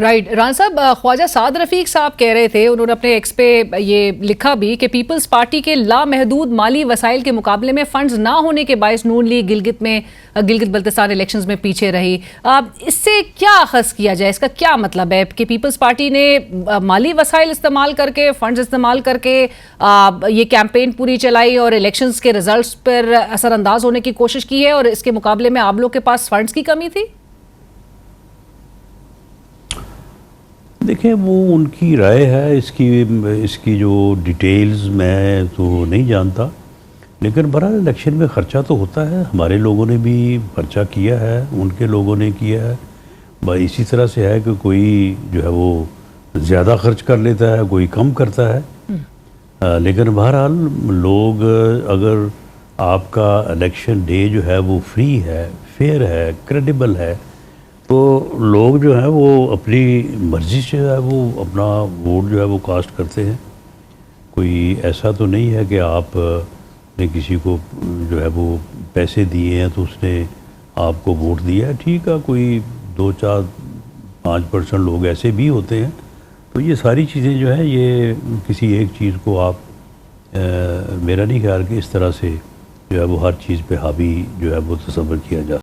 Right Rana साहब, ख्वाजा साद रफीक साहब कह रहे थे, उन्होंने अपने एक्स पे ये लिखा भी कि पीपल्स पार्टी के लामहदूद माली वसाइल के मुकाबले में फंड्स ना होने के बायस नून लीग गिलगित बल्तिस्तान इलेक्शंस में पीछे रही। इससे क्या अखज़ किया जाए, इसका क्या मतलब है कि पीपल्स पार्टी ने माली वसाइल इस्तेमाल करके, फंड्स इस्तेमाल करके ये कैंपेन पूरी चलाई और इलेक्शंस के रिजल्ट्स पर असरअंदाज होने की कोशिश की है, और इसके मुकाबले में आप लोग के पास फंड्स की कमी थी? देखिए, वो उनकी राय है। इसकी जो डिटेल्स मैं तो नहीं जानता, लेकिन बहरहाल इलेक्शन में ख़र्चा तो होता है। हमारे लोगों ने भी खर्चा किया है, उनके लोगों ने किया है। भाई इसी तरह से है कि कोई जो है वो ज़्यादा खर्च कर लेता है, कोई कम करता है। लेकिन बहरहाल लोग, अगर आपका इलेक्शन डे जो है वो फ्री है, फेयर है, क्रेडिबल है, तो लोग जो है वो अपनी मर्ज़ी से जो है वो अपना वोट जो है वो कास्ट करते हैं। कोई ऐसा तो नहीं है कि आप ने किसी को जो है वो पैसे दिए हैं तो उसने आपको वोट दिया है। ठीक है, कोई 2-4-5% लोग ऐसे भी होते हैं। तो ये सारी चीज़ें जो है, ये किसी एक चीज़ को आप मेरा नहीं ख्याल कि इस तरह से जो है वो हर चीज़ पे हावी जो है वो तसव्वुर किया जा